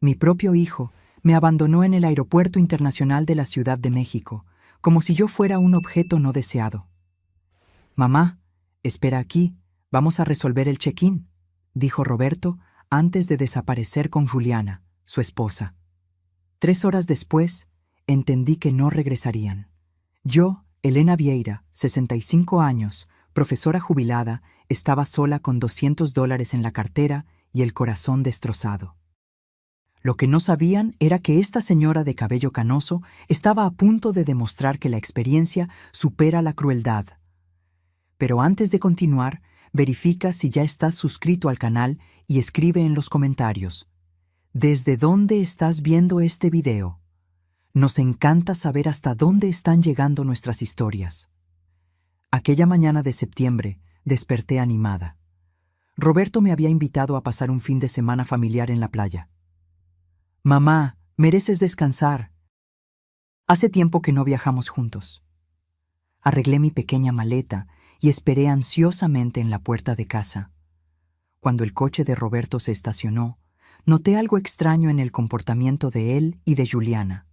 Mi propio hijo me abandonó en el Aeropuerto Internacional de la Ciudad de México, como si yo fuera un objeto no deseado. «Mamá, espera aquí, vamos a resolver el check-in», dijo Roberto antes de desaparecer con Juliana, su esposa. 3 horas después, entendí que no regresarían. Yo, Elena Vieira, 65 años, profesora jubilada, estaba sola con $200 en la cartera y el corazón destrozado. Lo que no sabían era que esta señora de cabello canoso estaba a punto de demostrar que la experiencia supera la crueldad. Pero antes de continuar, verifica si ya estás suscrito al canal y escribe en los comentarios: ¿desde dónde estás viendo este video? Nos encanta saber hasta dónde están llegando nuestras historias. Aquella mañana de septiembre, desperté animada. Roberto me había invitado a pasar un fin de semana familiar en la playa. «Mamá, mereces descansar. Hace tiempo que no viajamos juntos». Arreglé mi pequeña maleta y esperé ansiosamente en la puerta de casa. Cuando el coche de Roberto se estacionó, noté algo extraño en el comportamiento de él y de Juliana.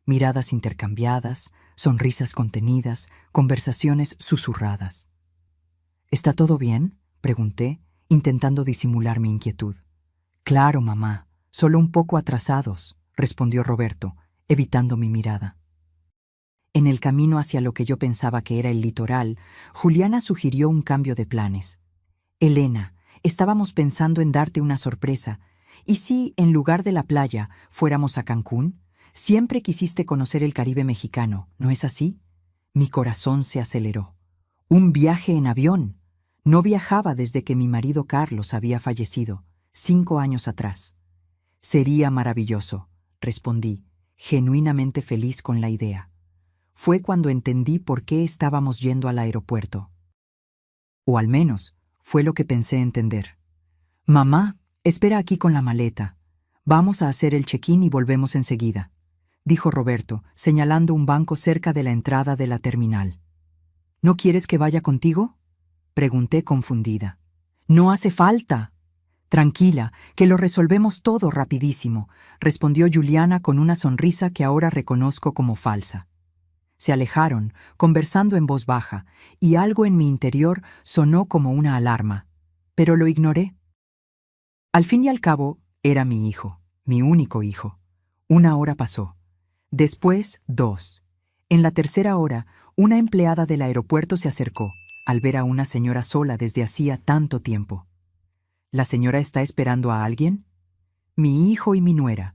Miradas intercambiadas, sonrisas contenidas, conversaciones susurradas. «¿Está todo bien?», pregunté, intentando disimular mi inquietud. «Claro, mamá, solo un poco atrasados», respondió Roberto, evitando mi mirada. En el camino hacia lo que yo pensaba que era el litoral, Juliana sugirió un cambio de planes. «Elena, estábamos pensando en darte una sorpresa. ¿Y si, en lugar de la playa, fuéramos a Cancún? Siempre quisiste conocer el Caribe mexicano, ¿no es así?». Mi corazón se aceleró. «¿Un viaje en avión?». No viajaba desde que mi marido Carlos había fallecido, 5 años atrás. «Sería maravilloso», respondí, genuinamente feliz con la idea. Fue cuando entendí por qué estábamos yendo al aeropuerto. O al menos, fue lo que pensé entender. «Mamá, espera aquí con la maleta. Vamos a hacer el check-in y volvemos enseguida», dijo Roberto, señalando un banco cerca de la entrada de la terminal. «¿No quieres que vaya contigo?», pregunté confundida. «No hace falta». «Tranquila, que lo resolvemos todo rapidísimo», respondió Juliana con una sonrisa que ahora reconozco como falsa. Se alejaron, conversando en voz baja, y algo en mi interior sonó como una alarma, pero lo ignoré. Al fin y al cabo, era mi hijo, mi único hijo. 1 hora pasó. Después, 2. En la tercera hora, una empleada del aeropuerto se acercó, al ver a una señora sola desde hacía tanto tiempo. «¿La señora está esperando a alguien?». «Mi hijo y mi nuera.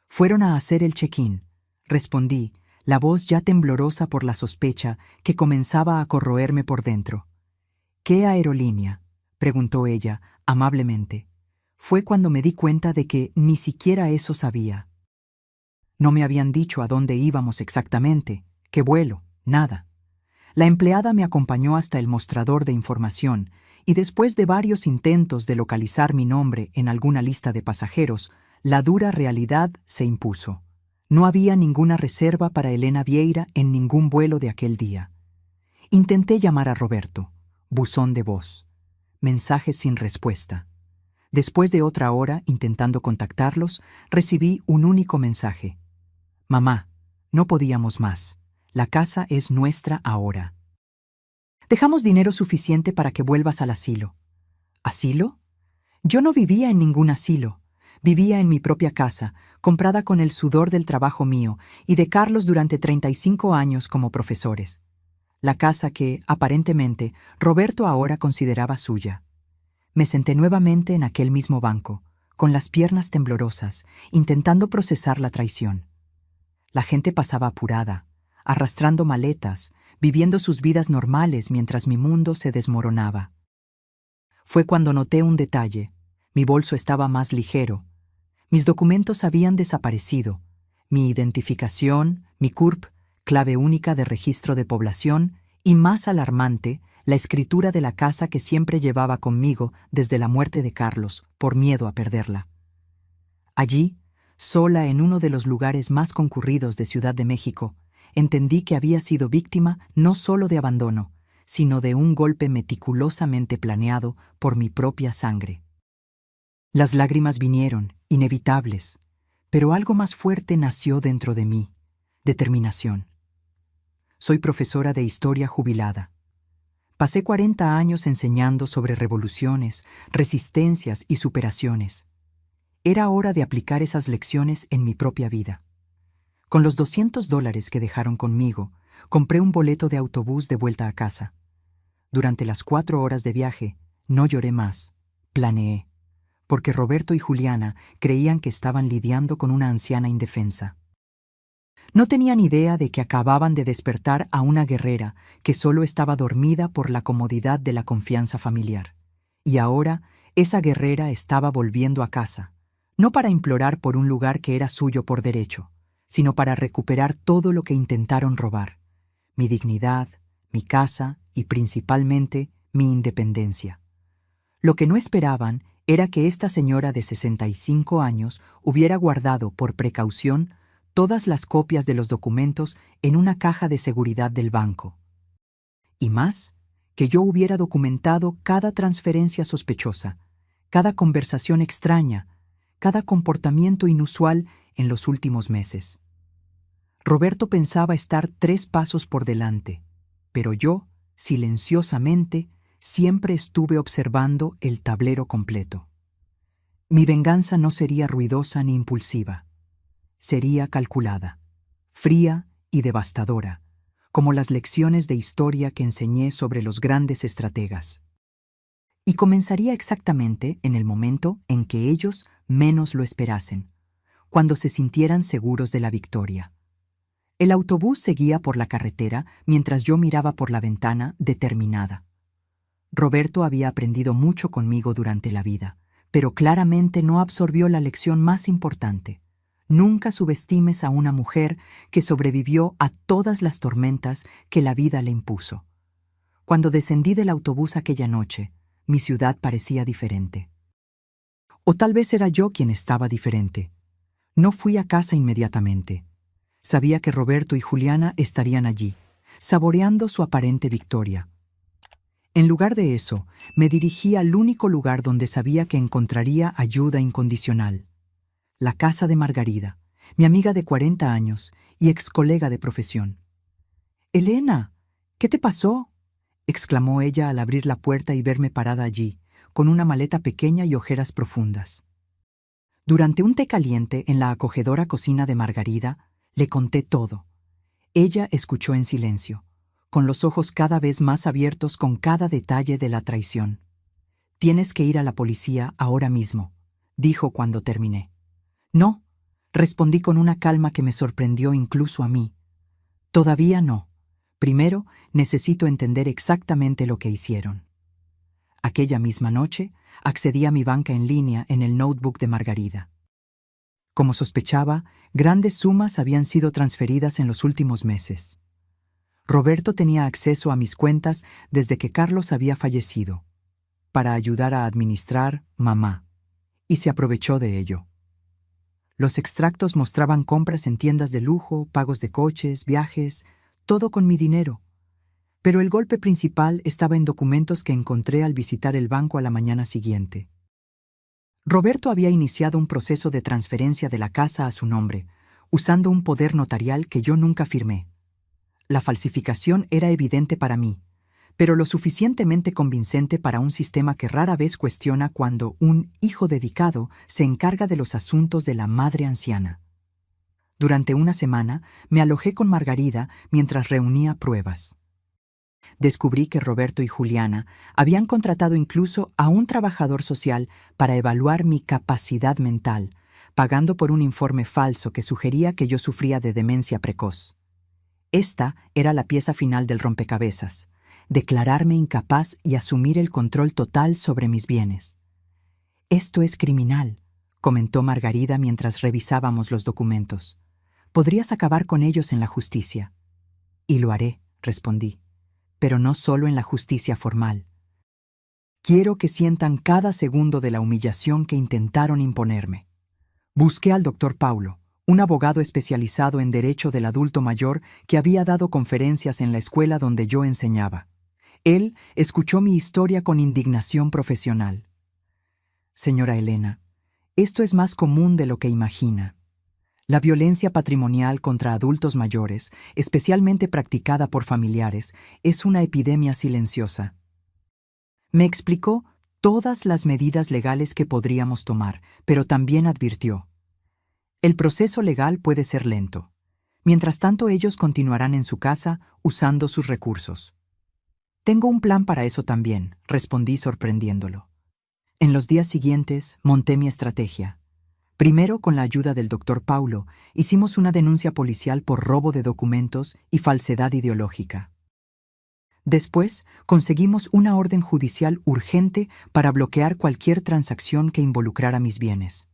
Fueron a hacer el check-in», respondí, la voz ya temblorosa por la sospecha que comenzaba a corroerme por dentro. «¿Qué aerolínea?», preguntó ella, amablemente. Fue cuando me di cuenta de que ni siquiera eso sabía. No me habían dicho a dónde íbamos exactamente, qué vuelo, nada. La empleada me acompañó hasta el mostrador de información y después de varios intentos de localizar mi nombre en alguna lista de pasajeros, la dura realidad se impuso. No había ninguna reserva para Elena Vieira en ningún vuelo de aquel día. Intenté llamar a Roberto. Buzón de voz. Mensajes sin respuesta. Después de otra hora intentando contactarlos, recibí un único mensaje. «Mamá, no podíamos más. La casa es nuestra ahora. Dejamos dinero suficiente para que vuelvas al asilo». ¿Asilo? Yo no vivía en ningún asilo. Vivía en mi propia casa, comprada con el sudor del trabajo mío y de Carlos durante 35 años como profesores. La casa que, aparentemente, Roberto ahora consideraba suya. Me senté nuevamente en aquel mismo banco, con las piernas temblorosas, intentando procesar la traición. La gente pasaba apurada, arrastrando maletas, viviendo sus vidas normales mientras mi mundo se desmoronaba. Fue cuando noté un detalle. Mi bolso estaba más ligero. Mis documentos habían desaparecido. Mi identificación, mi CURP, clave única de registro de población, y más alarmante, la escritura de la casa que siempre llevaba conmigo desde la muerte de Carlos, por miedo a perderla. Allí, sola en uno de los lugares más concurridos de Ciudad de México, entendí que había sido víctima no solo de abandono, sino de un golpe meticulosamente planeado por mi propia sangre. Las lágrimas vinieron, inevitables, Pero algo más fuerte nació dentro de mí: determinación. Soy profesora de historia jubilada. Pasé 40 años enseñando sobre revoluciones, resistencias y superaciones. Era hora de aplicar esas lecciones en mi propia vida. Con los $200 que dejaron conmigo, compré un boleto de autobús de vuelta a casa. Durante las 4 horas de viaje, no lloré más, planeé, porque Roberto y Juliana creían que estaban lidiando con una anciana indefensa. No tenían idea de que acababan de despertar a una guerrera que solo estaba dormida por la comodidad de la confianza familiar. Y ahora, esa guerrera estaba volviendo a casa, no para implorar por un lugar que era suyo por derecho, sino para recuperar todo lo que intentaron robar: mi dignidad, mi casa y principalmente mi independencia. Lo que no esperaban era que esta señora de 65 años hubiera guardado por precaución todas las copias de los documentos en una caja de seguridad del banco. Y más, que yo hubiera documentado cada transferencia sospechosa, cada conversación extraña, cada comportamiento inusual en los últimos meses. Roberto pensaba estar 3 pasos por delante, pero yo, silenciosamente, siempre estuve observando el tablero completo. Mi venganza no sería ruidosa ni impulsiva. Sería calculada, fría y devastadora, como las lecciones de historia que enseñé sobre los grandes estrategas. Y comenzaría exactamente en el momento en que ellos menos lo esperasen, cuando se sintieran seguros de la victoria. El autobús seguía por la carretera mientras yo miraba por la ventana, determinada. Roberto había aprendido mucho conmigo durante la vida, pero claramente no absorbió la lección más importante. Nunca subestimes a una mujer que sobrevivió a todas las tormentas que la vida le impuso. Cuando descendí del autobús aquella noche, mi ciudad parecía diferente. O tal vez era yo quien estaba diferente. No fui a casa inmediatamente. Sabía que Roberto y Juliana estarían allí, saboreando su aparente victoria. En lugar de eso, me dirigí al único lugar donde sabía que encontraría ayuda incondicional: la casa de Margarida, mi amiga de 40 años y ex colega de profesión. «Elena, ¿qué te pasó?», exclamó ella al abrir la puerta y verme parada allí, con una maleta pequeña y ojeras profundas. Durante un té caliente en la acogedora cocina de Margarida, le conté todo. Ella escuchó en silencio, con los ojos cada vez más abiertos con cada detalle de la traición. «Tienes que ir a la policía ahora mismo», dijo cuando terminé. «No», respondí con una calma que me sorprendió incluso a mí. «Todavía no. Primero, necesito entender exactamente lo que hicieron». Aquella misma noche, accedí a mi banca en línea en el notebook de Margarida. Como sospechaba, grandes sumas habían sido transferidas en los últimos meses. Roberto tenía acceso a mis cuentas desde que Carlos había fallecido, para ayudar a administrar mamá, y se aprovechó de ello. Los extractos mostraban compras en tiendas de lujo, pagos de coches, viajes, todo con mi dinero. Pero el golpe principal estaba en documentos que encontré al visitar el banco a la mañana siguiente. Roberto había iniciado un proceso de transferencia de la casa a su nombre, usando un poder notarial que yo nunca firmé. La falsificación era evidente para mí, pero lo suficientemente convincente para un sistema que rara vez cuestiona cuando un hijo dedicado se encarga de los asuntos de la madre anciana. Durante una semana me alojé con Margarida mientras reunía pruebas. Descubrí que Roberto y Juliana habían contratado incluso a un trabajador social para evaluar mi capacidad mental, pagando por un informe falso que sugería que yo sufría de demencia precoz. Esta era la pieza final del rompecabezas: declararme incapaz y asumir el control total sobre mis bienes. «Esto es criminal», comentó Margarida mientras revisábamos los documentos. «Podrías acabar con ellos en la justicia». «Y lo haré», respondí, «pero no solo en la justicia formal. Quiero que sientan cada segundo de la humillación que intentaron imponerme». Busqué al doctor Paulo, un abogado especializado en derecho del adulto mayor que había dado conferencias en la escuela donde yo enseñaba. Él escuchó mi historia con indignación profesional. «Señora Elena, esto es más común de lo que imagina. La violencia patrimonial contra adultos mayores, especialmente practicada por familiares, es una epidemia silenciosa. Me explicó todas las medidas legales que podríamos tomar, pero también advirtió: el proceso legal puede ser lento. Mientras tanto, ellos continuarán en su casa usando sus recursos. Tengo un plan para eso también, respondí sorprendiéndolo. En los días siguientes, monté mi estrategia. Primero, con la ayuda del doctor Paulo, hicimos una denuncia policial por robo de documentos y falsedad ideológica. Después, conseguimos una orden judicial urgente para bloquear cualquier transacción que involucrara mis bienes.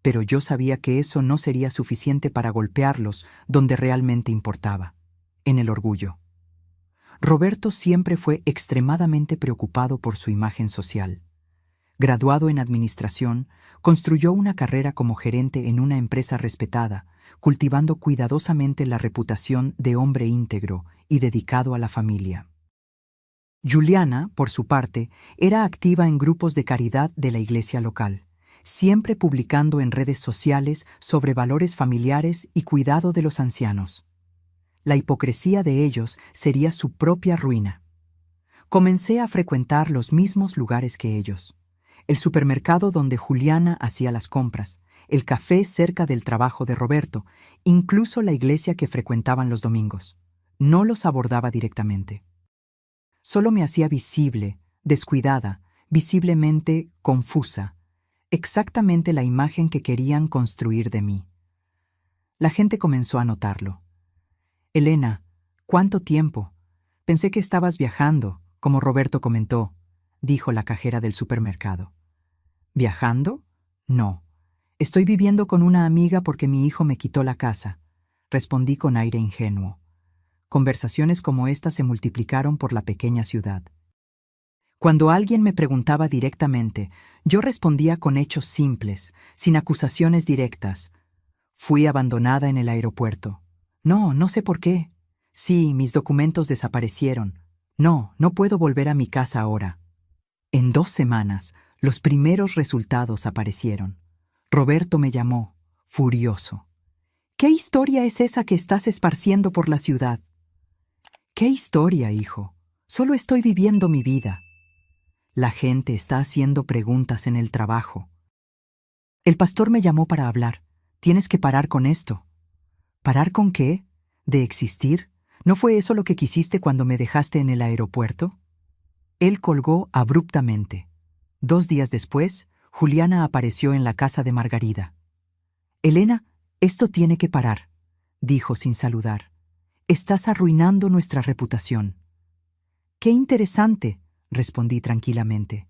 Pero yo sabía que eso no sería suficiente para golpearlos donde realmente importaba, en el orgullo. Roberto siempre fue extremadamente preocupado por su imagen social. Graduado en administración, construyó una carrera como gerente en una empresa respetada, cultivando cuidadosamente la reputación de hombre íntegro y dedicado a la familia. Juliana, por su parte, era activa en grupos de caridad de la iglesia local, siempre publicando en redes sociales sobre valores familiares y cuidado de los ancianos. La hipocresía de ellos sería su propia ruina. Comencé a frecuentar los mismos lugares que ellos: el supermercado donde Juliana hacía las compras, el café cerca del trabajo de Roberto, incluso la iglesia que frecuentaban los domingos. No los abordaba directamente. Solo me hacía visible, descuidada, visiblemente confusa, exactamente la imagen que querían construir de mí. La gente comenzó a notarlo. Elena, ¿cuánto tiempo? Pensé que estabas viajando, como Roberto comentó, dijo la cajera del supermercado. ¿Viajando? No. Estoy viviendo con una amiga porque mi hijo me quitó la casa, respondí con aire ingenuo. Conversaciones como esta se multiplicaron por la pequeña ciudad. Cuando alguien me preguntaba directamente, yo respondía con hechos simples, sin acusaciones directas. Fui abandonada en el aeropuerto. No, no sé por qué. Sí, mis documentos desaparecieron. No, no puedo volver a mi casa ahora. En 2 semanas, los primeros resultados aparecieron. Roberto me llamó, furioso. ¿Qué historia es esa que estás esparciendo por la ciudad? ¿Qué historia, hijo? Solo estoy viviendo mi vida. La gente está haciendo preguntas en el trabajo. El pastor me llamó para hablar. Tienes que parar con esto. ¿Parar con qué? ¿De existir? ¿No fue eso lo que quisiste cuando me dejaste en el aeropuerto? Él colgó abruptamente. 2 días después, Juliana apareció en la casa de Margarida. Elena, esto tiene que parar, dijo sin saludar. Estás arruinando nuestra reputación. Qué interesante, respondí tranquilamente.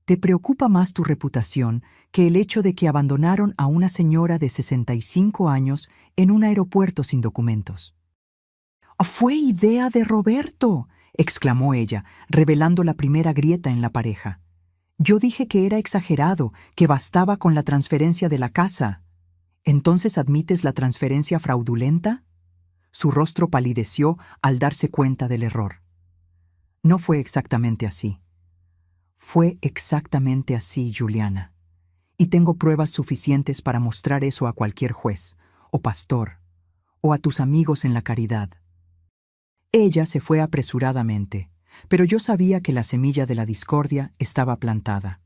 Te preocupa más tu reputación que el hecho de que abandonaron a una señora de 65 años en un aeropuerto sin documentos. ¡Fue idea de Roberto!, exclamó ella, revelando la primera grieta en la pareja. Yo dije que era exagerado, que bastaba con la transferencia de la casa. ¿Entonces admites la transferencia fraudulenta? Su rostro palideció al darse cuenta del error. No fue exactamente así. Fue exactamente así, Juliana. Y tengo pruebas suficientes para mostrar eso a cualquier juez, o pastor, o a tus amigos en la caridad. Ella se fue apresuradamente, pero yo sabía que la semilla de la discordia estaba plantada.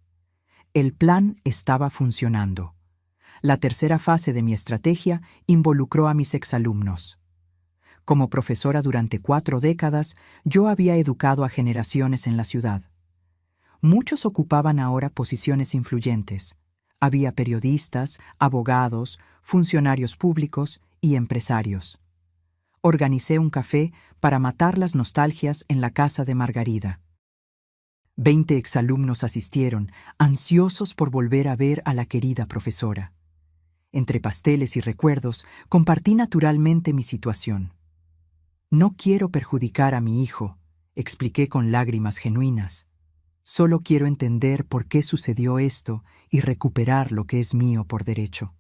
El plan estaba funcionando. La tercera fase de mi estrategia involucró a mis exalumnos. Como profesora durante 4 décadas, yo había educado a generaciones en la ciudad. Muchos ocupaban ahora posiciones influyentes. Había periodistas, abogados, funcionarios públicos y empresarios. Organicé un café para matar las nostalgias en la casa de Margarida. 20 exalumnos asistieron, ansiosos por volver a ver a la querida profesora. Entre pasteles y recuerdos, compartí naturalmente mi situación. No quiero perjudicar a mi hijo, expliqué con lágrimas genuinas. Solo quiero entender por qué sucedió esto y recuperar lo que es mío por derecho.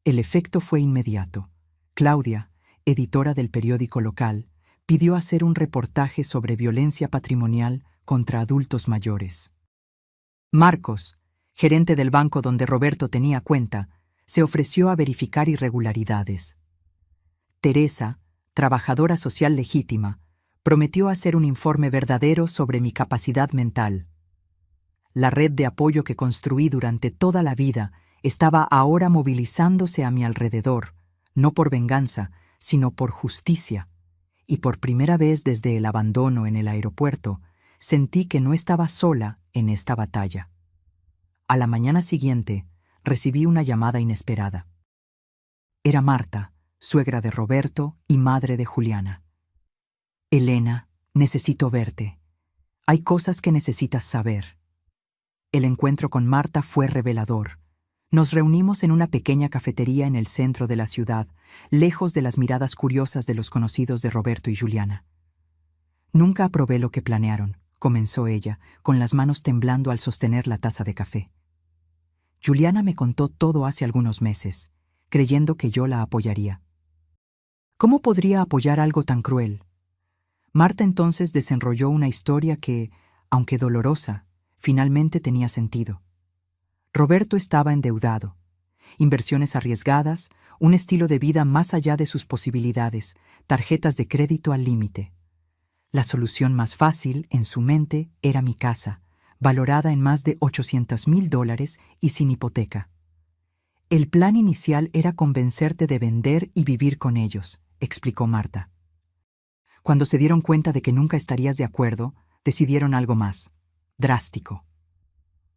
El efecto fue inmediato. Claudia, editora del periódico local, pidió hacer un reportaje sobre violencia patrimonial contra adultos mayores. Marcos, gerente del banco donde Roberto tenía cuenta, se ofreció a verificar irregularidades. Teresa, trabajadora social legítima, prometió hacer un informe verdadero sobre mi capacidad mental. La red de apoyo que construí durante toda la vida estaba ahora movilizándose a mi alrededor, no por venganza, sino por justicia, y por primera vez desde el abandono en el aeropuerto, sentí que no estaba sola en esta batalla. A la mañana siguiente, recibí una llamada inesperada. Era Marta, suegra de Roberto y madre de Juliana. Elena, necesito verte. Hay cosas que necesitas saber. El encuentro con Marta fue revelador. Nos reunimos en una pequeña cafetería en el centro de la ciudad, lejos de las miradas curiosas de los conocidos de Roberto y Juliana. Nunca aprobé lo que planearon, comenzó ella, con las manos temblando al sostener la taza de café. Juliana me contó todo hace algunos meses, creyendo que yo la apoyaría. ¿Cómo podría apoyar algo tan cruel? Marta entonces desenrolló una historia que, aunque dolorosa, finalmente tenía sentido. Roberto estaba endeudado, inversiones arriesgadas, un estilo de vida más allá de sus posibilidades, tarjetas de crédito al límite. La solución más fácil, en su mente, era mi casa, valorada en más de $800,000 y sin hipoteca. El plan inicial era convencerte de vender y vivir con ellos, explicó Marta. Cuando se dieron cuenta de que nunca estarías de acuerdo, decidieron algo más, drástico.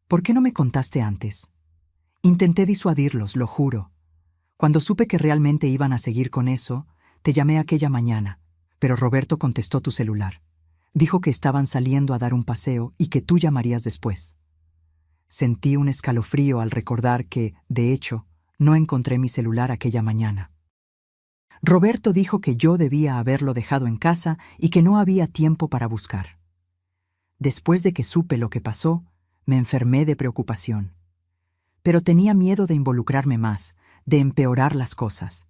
¿Por qué no me contaste antes? Intenté disuadirlos, lo juro. Cuando supe que realmente iban a seguir con eso, te llamé aquella mañana, pero Roberto contestó tu celular. Dijo que estaban saliendo a dar un paseo y que tú llamarías después. Sentí un escalofrío al recordar que, de hecho, no encontré mi celular aquella mañana. Roberto dijo que yo debía haberlo dejado en casa y que no había tiempo para buscar. Después de que supe lo que pasó, me enfermé de preocupación. Pero tenía miedo de involucrarme más, de empeorar las cosas.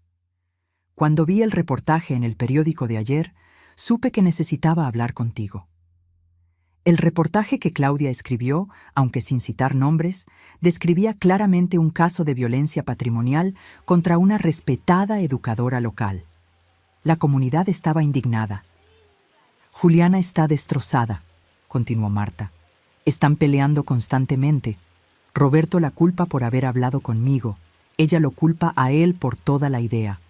Cuando vi el reportaje en el periódico de ayer, supe que necesitaba hablar contigo. El reportaje que Claudia escribió, aunque sin citar nombres, describía claramente un caso de violencia patrimonial contra una respetada educadora local. La comunidad estaba indignada. Juliana está destrozada, continuó Marta. Están peleando constantemente. Roberto la culpa por haber hablado conmigo. Ella lo culpa a él por toda la idea.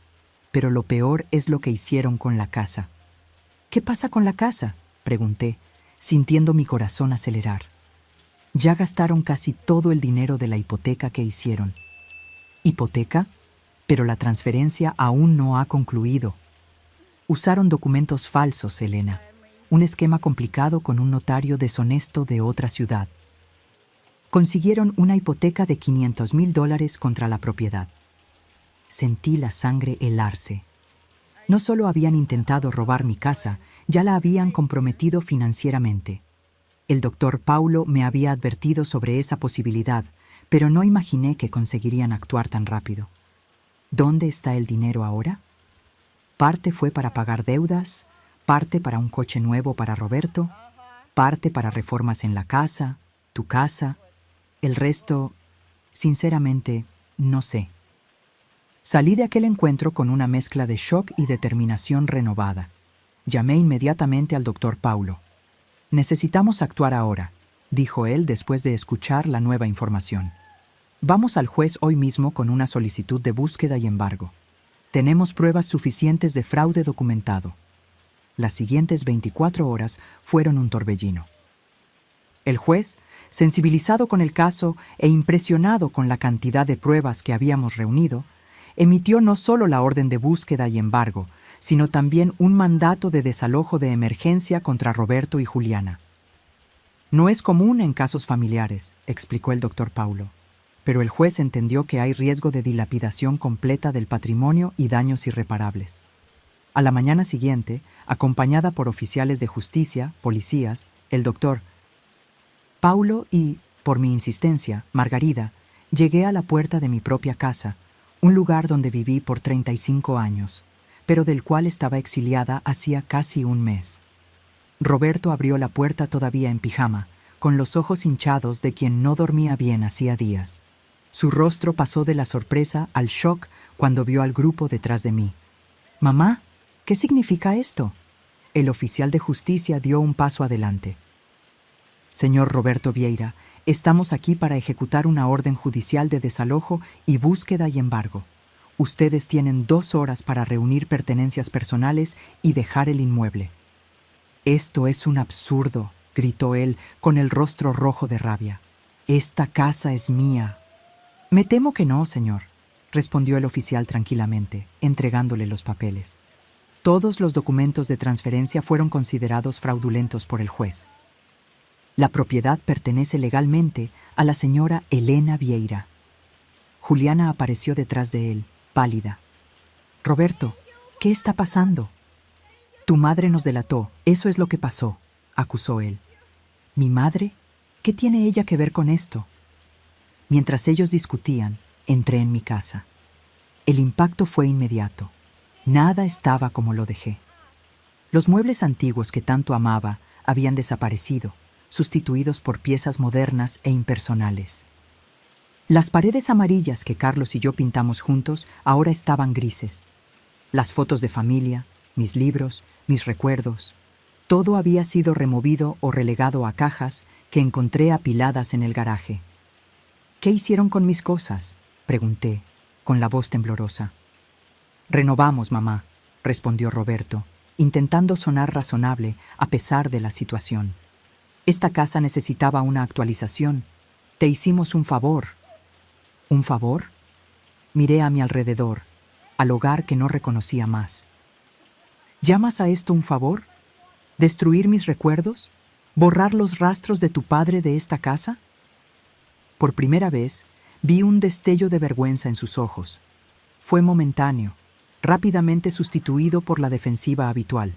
Pero lo peor es lo que hicieron con la casa. ¿Qué pasa con la casa?, pregunté, sintiendo mi corazón acelerar. Ya gastaron casi todo el dinero de la hipoteca que hicieron. ¿Hipoteca? Pero la transferencia aún no ha concluido. Usaron documentos falsos, Elena. Un esquema complicado con un notario deshonesto de otra ciudad. Consiguieron una hipoteca de $500,000 contra la propiedad. Sentí la sangre helarse. No solo habían intentado robar mi casa, ya la habían comprometido financieramente. El doctor Paulo me había advertido sobre esa posibilidad, pero no imaginé que conseguirían actuar tan rápido. ¿Dónde está el dinero ahora? Parte fue para pagar deudas, parte para un coche nuevo para Roberto, parte para reformas en la casa, tu casa. El resto, sinceramente, no sé. Salí de aquel encuentro con una mezcla de shock y determinación renovada. Llamé inmediatamente al doctor Paulo. Necesitamos actuar ahora, dijo él después de escuchar la nueva información. Vamos al juez hoy mismo con una solicitud de búsqueda y embargo. Tenemos pruebas suficientes de fraude documentado. Las siguientes 24 horas fueron un torbellino. El juez, sensibilizado con el caso e impresionado con la cantidad de pruebas que habíamos reunido, emitió no solo la orden de búsqueda y embargo, sino también un mandato de desalojo de emergencia contra Roberto y Juliana. No es común en casos familiares, explicó el doctor Paulo, pero el juez entendió que hay riesgo de dilapidación completa del patrimonio y daños irreparables. A la mañana siguiente, acompañada por oficiales de justicia, policías, el doctor Paulo y, por mi insistencia, Margarida, llegué a la puerta de mi propia casa, un lugar donde viví por 35 años, pero del cual estaba exiliada hacía casi un mes. Roberto abrió la puerta todavía en pijama, con los ojos hinchados de quien no dormía bien hacía días. Su rostro pasó de la sorpresa al shock cuando vio al grupo detrás de mí. «Mamá, ¿qué significa esto?». El oficial de justicia dio un paso adelante. «Señor Roberto Vieira, estamos aquí para ejecutar una orden judicial de desalojo y búsqueda y embargo. Ustedes tienen 2 horas para reunir pertenencias personales y dejar el inmueble». «Esto es un absurdo», gritó él con el rostro rojo de rabia. «Esta casa es mía». «Me temo que no, señor», respondió el oficial tranquilamente, entregándole los papeles. Todos los documentos de transferencia fueron considerados fraudulentos por el juez. La propiedad pertenece legalmente a la señora Elena Vieira. Juliana apareció detrás de él, pálida. «Roberto, ¿qué está pasando?». «Tu madre nos delató, eso es lo que pasó», acusó él. «¿Mi madre? ¿Qué tiene ella que ver con esto?». Mientras ellos discutían, entré en mi casa. El impacto fue inmediato. Nada estaba como lo dejé. Los muebles antiguos que tanto amaba habían desaparecido, sustituidos por piezas modernas e impersonales. Las paredes amarillas que Carlos y yo pintamos juntos ahora estaban grises. Las fotos de familia, mis libros, mis recuerdos, todo había sido removido o relegado a cajas que encontré apiladas en el garaje. «¿Qué hicieron con mis cosas?», pregunté, con la voz temblorosa. «Renovamos, mamá», respondió Roberto, intentando sonar razonable a pesar de la situación. «Esta casa necesitaba una actualización. Te hicimos un favor». «¿Un favor?». Miré a mi alrededor, al hogar que no reconocía más. «¿Llamas a esto un favor? ¿Destruir mis recuerdos? ¿Borrar los rastros de tu padre de esta casa?». Por primera vez, vi un destello de vergüenza en sus ojos. Fue momentáneo, rápidamente sustituido por la defensiva habitual.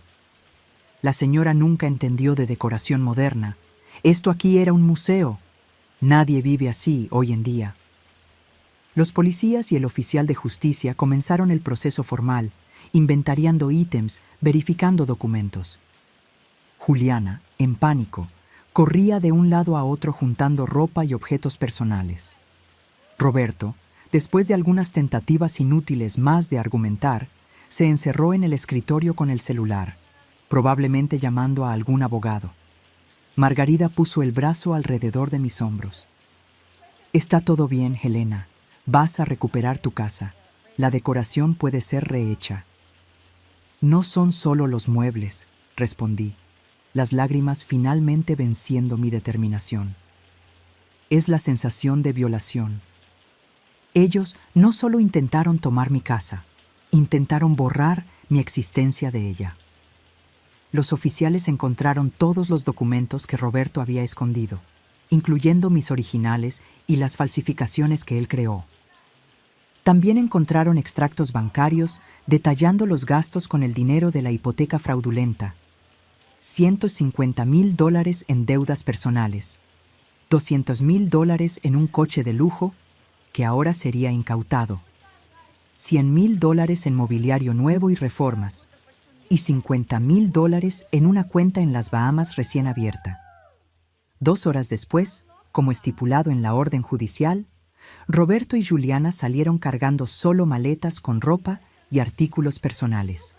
La señora nunca entendió de decoración moderna. Esto aquí era un museo. Nadie vive así hoy en día. Los policías y el oficial de justicia comenzaron el proceso formal, inventariando ítems, verificando documentos. Juliana, en pánico, corría de un lado a otro juntando ropa y objetos personales. Roberto, después de algunas tentativas inútiles más de argumentar, se encerró en el escritorio con el celular, probablemente llamando a algún abogado. Margarida puso el brazo alrededor de mis hombros. «Está todo bien, Helena. Vas a recuperar tu casa. La decoración puede ser rehecha». «No son solo los muebles», respondí, las lágrimas finalmente venciendo mi determinación. «Es la sensación de violación. Ellos no solo intentaron tomar mi casa, intentaron borrar mi existencia de ella». Los oficiales encontraron todos los documentos que Roberto había escondido, incluyendo mis originales y las falsificaciones que él creó. También encontraron extractos bancarios detallando los gastos con el dinero de la hipoteca fraudulenta. $150,000 en deudas personales, $200,000 en un coche de lujo que ahora sería incautado, $100,000 en mobiliario nuevo y reformas, y $50,000 en una cuenta en las Bahamas recién abierta. 2 horas después, como estipulado en la orden judicial, Roberto y Juliana salieron cargando solo maletas con ropa y artículos personales.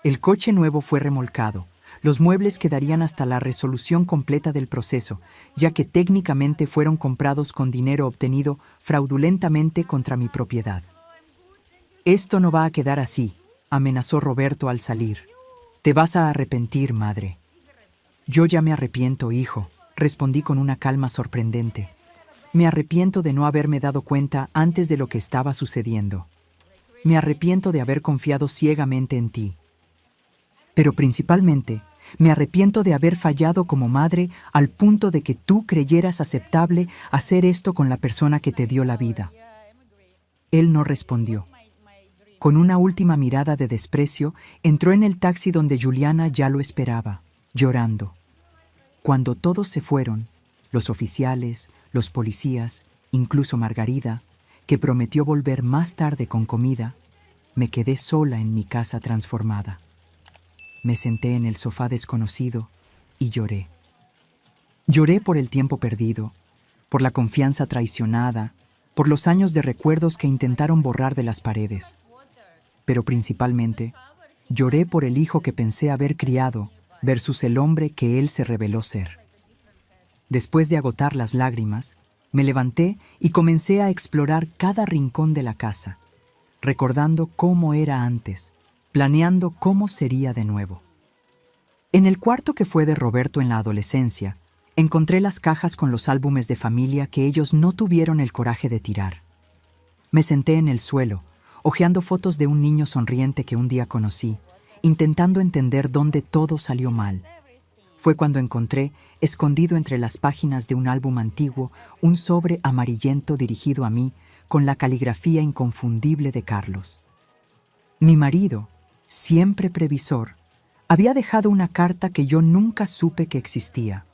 El coche nuevo fue remolcado. Los muebles quedarían hasta la resolución completa del proceso, ya que técnicamente fueron comprados con dinero obtenido fraudulentamente contra mi propiedad. «Esto no va a quedar así», amenazó Roberto al salir. «Te vas a arrepentir, madre». «Yo ya me arrepiento, hijo», respondí con una calma sorprendente. «Me arrepiento de no haberme dado cuenta antes de lo que estaba sucediendo. Me arrepiento de haber confiado ciegamente en ti. Pero principalmente, me arrepiento de haber fallado como madre al punto de que tú creyeras aceptable hacer esto con la persona que te dio la vida». Él no respondió. Con una última mirada de desprecio, entró en el taxi donde Juliana ya lo esperaba, llorando. Cuando todos se fueron, los oficiales, los policías, incluso Margarida, que prometió volver más tarde con comida, me quedé sola en mi casa transformada. Me senté en el sofá desconocido y lloré. Lloré por el tiempo perdido, por la confianza traicionada, por los años de recuerdos que intentaron borrar de las paredes. Pero principalmente, lloré por el hijo que pensé haber criado versus el hombre que él se reveló ser. Después de agotar las lágrimas, me levanté y comencé a explorar cada rincón de la casa, recordando cómo era antes, planeando cómo sería de nuevo. En el cuarto que fue de Roberto en la adolescencia, encontré las cajas con los álbumes de familia que ellos no tuvieron el coraje de tirar. Me senté en el suelo, hojeando fotos de un niño sonriente que un día conocí, intentando entender dónde todo salió mal. Fue cuando encontré, escondido entre las páginas de un álbum antiguo, un sobre amarillento dirigido a mí con la caligrafía inconfundible de Carlos. Mi marido, siempre previsor, había dejado una carta que yo nunca supe que existía,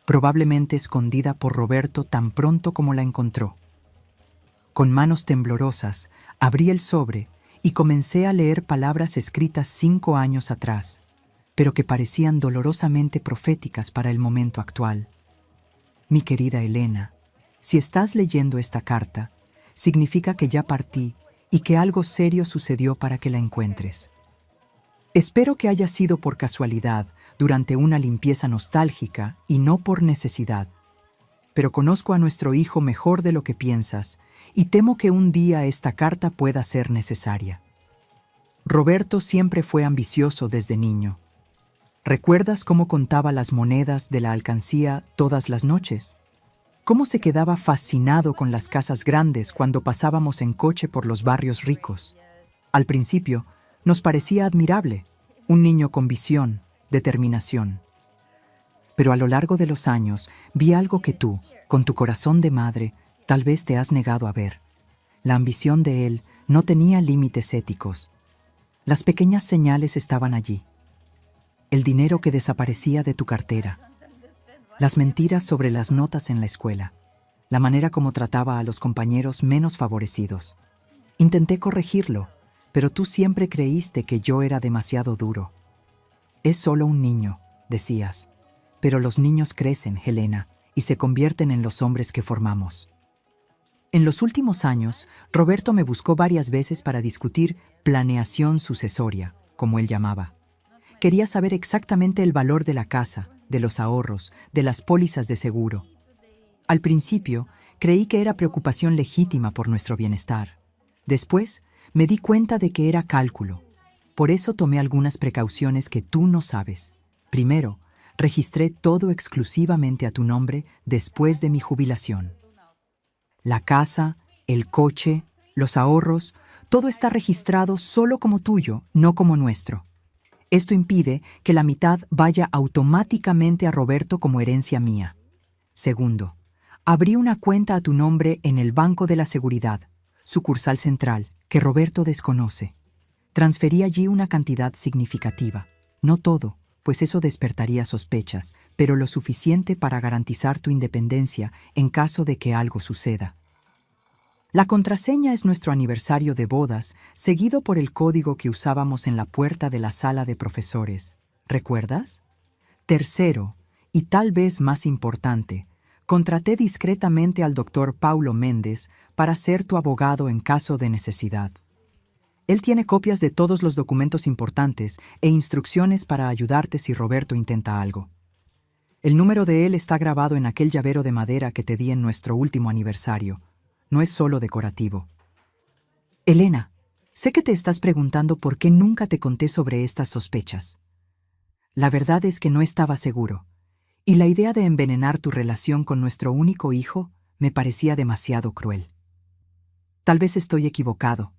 probablemente escondida por Roberto tan pronto como la encontró. Con manos temblorosas, abrí el sobre y comencé a leer palabras escritas 5 años atrás, pero que parecían dolorosamente proféticas para el momento actual. Mi querida Elena, si estás leyendo esta carta, significa que ya partí y que algo serio sucedió para que la encuentres. Espero que haya sido por casualidad, durante una limpieza nostálgica y no por necesidad. Pero conozco a nuestro hijo mejor de lo que piensas y temo que un día esta carta pueda ser necesaria. Roberto siempre fue ambicioso desde niño. ¿Recuerdas cómo contaba las monedas de la alcancía todas las noches? ¿Cómo se quedaba fascinado con las casas grandes cuando pasábamos en coche por los barrios ricos? Al principio, nos parecía admirable, un niño con visión, determinación. Pero a lo largo de los años, vi algo que tú, con tu corazón de madre, tal vez te has negado a ver. La ambición de él no tenía límites éticos. Las pequeñas señales estaban allí. El dinero que desaparecía de tu cartera, las mentiras sobre las notas en la escuela, la manera como trataba a los compañeros menos favorecidos. Intenté corregirlo, pero tú siempre creíste que yo era demasiado duro. Es solo un niño, decías, pero los niños crecen, Helena, y se convierten en los hombres que formamos. En los últimos años, Roberto me buscó varias veces para discutir planeación sucesoria, como él llamaba. Quería saber exactamente el valor de la casa, de los ahorros, de las pólizas de seguro. Al principio, creí que era preocupación legítima por nuestro bienestar. Después, me di cuenta de que era cálculo. Por eso tomé algunas precauciones que tú no sabes. Primero, registré todo exclusivamente a tu nombre después de mi jubilación. La casa, el coche, los ahorros, todo está registrado solo como tuyo, no como nuestro. Esto impide que la mitad vaya automáticamente a Roberto como herencia mía. Segundo, abrí una cuenta a tu nombre en el Banco de la Seguridad, sucursal central, que Roberto desconoce. Transferí allí una cantidad significativa. No todo, pues eso despertaría sospechas, pero lo suficiente para garantizar tu independencia en caso de que algo suceda. La contraseña es nuestro aniversario de bodas, seguido por el código que usábamos en la puerta de la sala de profesores. ¿Recuerdas? Tercero, y tal vez más importante, contraté discretamente al doctor Paulo Méndez para ser tu abogado en caso de necesidad. Él tiene copias de todos los documentos importantes e instrucciones para ayudarte si Roberto intenta algo. El número de él está grabado en aquel llavero de madera que te di en nuestro último aniversario. No es solo decorativo. Elena, sé que te estás preguntando por qué nunca te conté sobre estas sospechas. La verdad es que no estaba seguro, y la idea de envenenar tu relación con nuestro único hijo me parecía demasiado cruel. Tal vez estoy equivocado.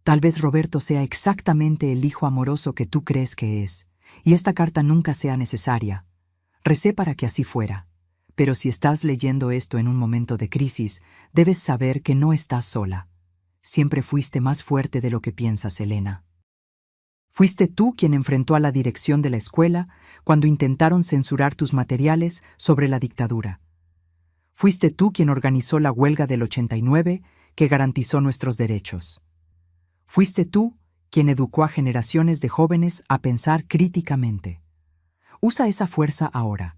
Tal vez Roberto sea exactamente el hijo amoroso que tú crees que es, y esta carta nunca sea necesaria. Recé para que así fuera. Pero si estás leyendo esto en un momento de crisis, debes saber que no estás sola. Siempre fuiste más fuerte de lo que piensas, Elena. Fuiste tú quien enfrentó a la dirección de la escuela cuando intentaron censurar tus materiales sobre la dictadura. Fuiste tú quien organizó la huelga del 89 que garantizó nuestros derechos. Fuiste tú quien educó a generaciones de jóvenes a pensar críticamente. Usa esa fuerza ahora.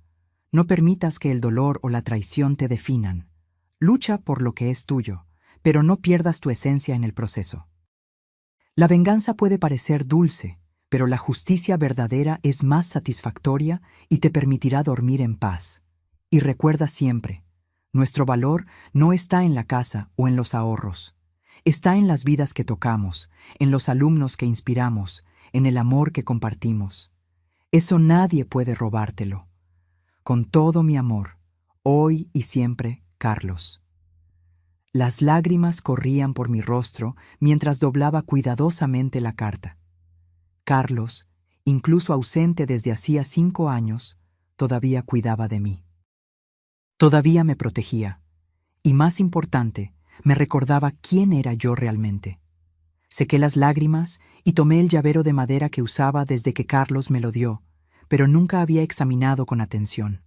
No permitas que el dolor o la traición te definan. Lucha por lo que es tuyo, pero no pierdas tu esencia en el proceso. La venganza puede parecer dulce, pero la justicia verdadera es más satisfactoria y te permitirá dormir en paz. Y recuerda siempre, nuestro valor no está en la casa o en los ahorros. Está en las vidas que tocamos, en los alumnos que inspiramos, en el amor que compartimos. Eso nadie puede robártelo. Con todo mi amor, hoy y siempre, Carlos. Las lágrimas corrían por mi rostro mientras doblaba cuidadosamente la carta. Carlos, incluso ausente desde hacía 5 años, todavía cuidaba de mí. Todavía me protegía. Y más importante, me recordaba quién era yo realmente. Sequé las lágrimas y tomé el llavero de madera que usaba desde que Carlos me lo dio, pero nunca había examinado con atención.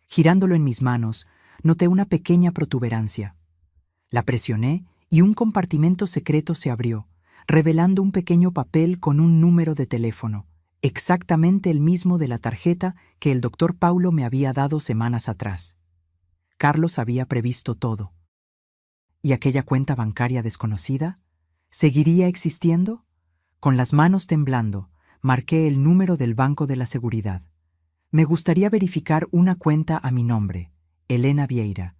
Girándolo en mis manos, noté una pequeña protuberancia. La presioné y un compartimento secreto se abrió, revelando un pequeño papel con un número de teléfono, exactamente el mismo de la tarjeta que el doctor Paulo me había dado semanas atrás. Carlos había previsto todo. ¿Y aquella cuenta bancaria desconocida? ¿Seguiría existiendo? Con las manos temblando, marqué el número del Banco de la Seguridad. Me gustaría verificar una cuenta a mi nombre, Elena Vieira.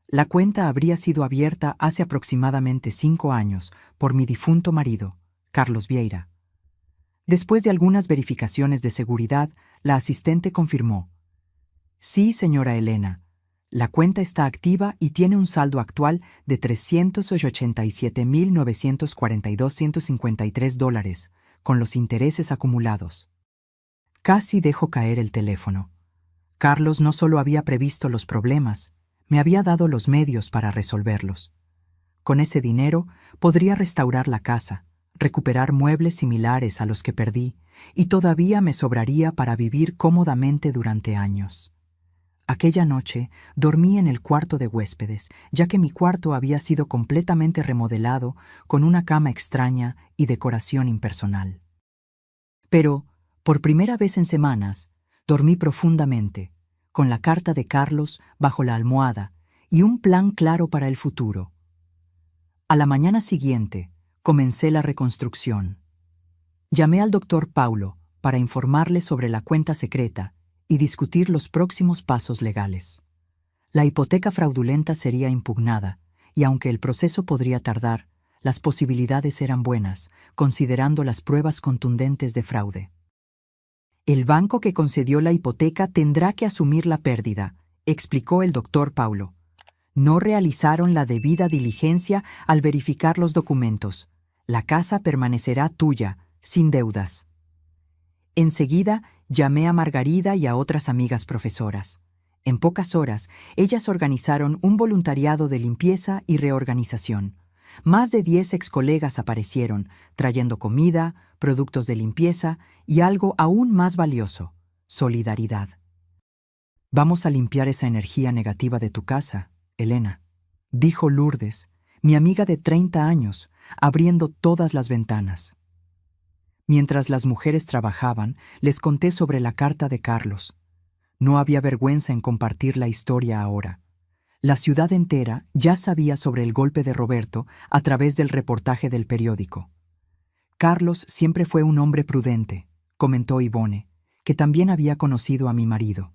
La cuenta habría sido abierta hace aproximadamente 5 años por mi difunto marido, Carlos Vieira. Después de algunas verificaciones de seguridad, la asistente confirmó: «Sí, señora Elena, la cuenta está activa y tiene un saldo actual de $387,942,153, con los intereses acumulados». Casi dejo caer el teléfono. Carlos no solo había previsto los problemas, me había dado los medios para resolverlos. Con ese dinero podría restaurar la casa, recuperar muebles similares a los que perdí, y todavía me sobraría para vivir cómodamente durante años. Aquella noche dormí en el cuarto de huéspedes, ya que mi cuarto había sido completamente remodelado con una cama extraña y decoración impersonal. Pero, por primera vez en semanas, dormí profundamente, con la carta de Carlos bajo la almohada y un plan claro para el futuro. A la mañana siguiente, comencé la reconstrucción. Llamé al doctor Paulo para informarle sobre la cuenta secreta y discutir los próximos pasos legales. La hipoteca fraudulenta sería impugnada, y aunque el proceso podría tardar, las posibilidades eran buenas, considerando las pruebas contundentes de fraude. El banco que concedió la hipoteca tendrá que asumir la pérdida, explicó el doctor Paulo. No realizaron la debida diligencia al verificar los documentos. La casa permanecerá tuya, sin deudas. Enseguida llamé a Margarida y a otras amigas profesoras. En pocas horas, ellas organizaron un voluntariado de limpieza y reorganización. Más de 10 excolegas aparecieron, trayendo comida, productos de limpieza y algo aún más valioso: solidaridad. «Vamos a limpiar esa energía negativa de tu casa, Elena», dijo Lourdes, mi amiga de 30 años, abriendo todas las ventanas. Mientras las mujeres trabajaban, les conté sobre la carta de Carlos. No había vergüenza en compartir la historia ahora. La ciudad entera ya sabía sobre el golpe de Roberto a través del reportaje del periódico. «Carlos siempre fue un hombre prudente», comentó Ivone, que también había conocido a mi marido.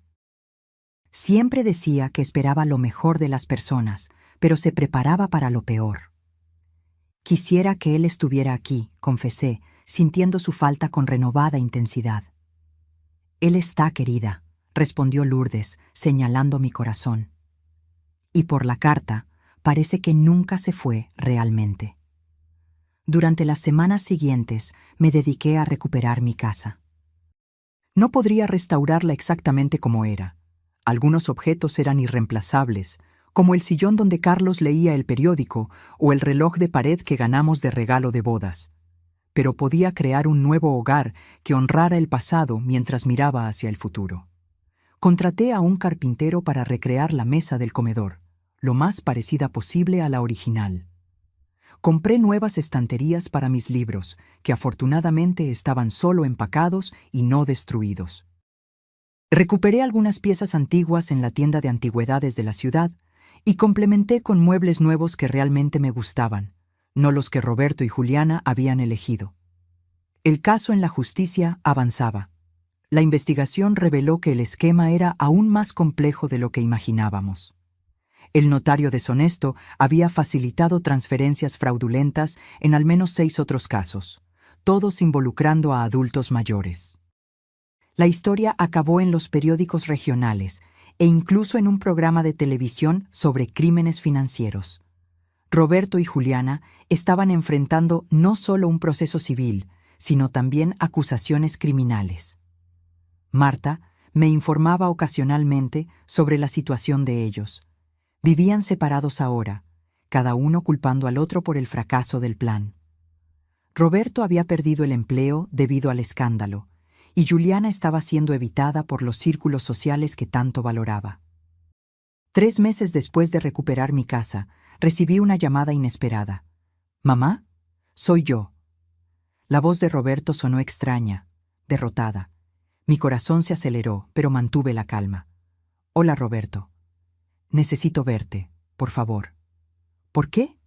«Siempre decía que esperaba lo mejor de las personas, pero se preparaba para lo peor». «Quisiera que él estuviera aquí», confesé, sintiendo su falta con renovada intensidad. «Él está, querida», respondió Lourdes, señalando mi corazón. Y por la carta, parece que nunca se fue realmente. Durante las semanas siguientes me dediqué a recuperar mi casa. No podría restaurarla exactamente como era. Algunos objetos eran irreemplazables, como el sillón donde Carlos leía el periódico o el reloj de pared que ganamos de regalo de bodas. Pero podía crear un nuevo hogar que honrara el pasado mientras miraba hacia el futuro. Contraté a un carpintero para recrear la mesa del comedor, lo más parecida posible a la original. Compré nuevas estanterías para mis libros, que afortunadamente estaban solo empacados y no destruidos. Recuperé algunas piezas antiguas en la tienda de antigüedades de la ciudad y complementé con muebles nuevos que realmente me gustaban, no los que Roberto y Juliana habían elegido. El caso en la justicia avanzaba. La investigación reveló que el esquema era aún más complejo de lo que imaginábamos. El notario deshonesto había facilitado transferencias fraudulentas en al menos 6 otros casos, todos involucrando a adultos mayores. La historia acabó en los periódicos regionales e incluso en un programa de televisión sobre crímenes financieros. Roberto y Juliana estaban enfrentando no solo un proceso civil, sino también acusaciones criminales. Marta me informaba ocasionalmente sobre la situación de ellos. Vivían separados ahora, cada uno culpando al otro por el fracaso del plan. Roberto había perdido el empleo debido al escándalo, y Juliana estaba siendo evitada por los círculos sociales que tanto valoraba. 3 meses después de recuperar mi casa, recibí una llamada inesperada. «Mamá, soy yo». La voz de Roberto sonó extraña, derrotada. Mi corazón se aceleró, pero mantuve la calma. «Hola, Roberto. Necesito verte, por favor». «¿Por qué?»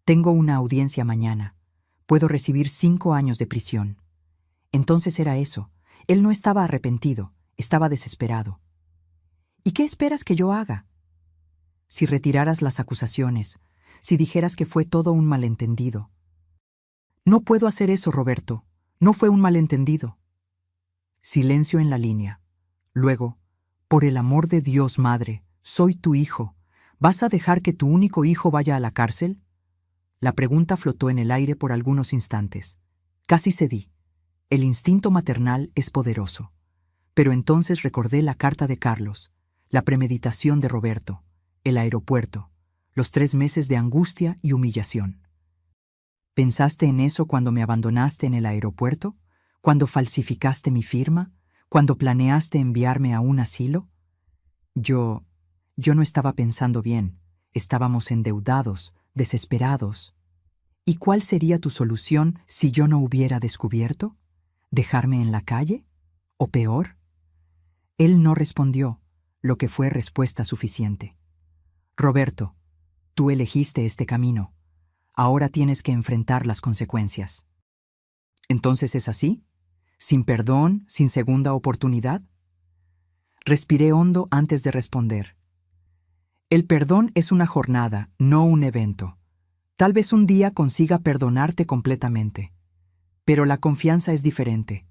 «Tengo una audiencia mañana. Puedo recibir 5 años de prisión». Entonces era eso. Él no estaba arrepentido, estaba desesperado. «¿Y qué esperas que yo haga?» «Si retiraras las acusaciones, si dijeras que fue todo un malentendido». «No puedo hacer eso, Roberto. No fue un malentendido». Silencio en la línea. Luego, «Por el amor de Dios, madre, soy tu hijo. ¿Vas a dejar que tu único hijo vaya a la cárcel?» La pregunta flotó en el aire por algunos instantes. Casi cedí. El instinto maternal es poderoso. Pero entonces recordé la carta de Carlos, la premeditación de Roberto, el aeropuerto, los 3 meses de angustia y humillación. ¿Pensaste en eso cuando me abandonaste en el aeropuerto? ¿Cuando falsificaste mi firma? ¿Cuando planeaste enviarme a un asilo? Yo no estaba pensando bien. Estábamos endeudados, desesperados. ¿Y cuál sería tu solución si yo no hubiera descubierto? ¿Dejarme en la calle? ¿O peor? Él no respondió, lo que fue respuesta suficiente. Roberto, tú elegiste este camino. Ahora tienes que enfrentar las consecuencias. ¿Entonces es así? ¿Sin perdón, sin segunda oportunidad? Respiré hondo antes de responder. El perdón es una jornada, no un evento. Tal vez un día consiga perdonarte completamente. Pero la confianza es diferente.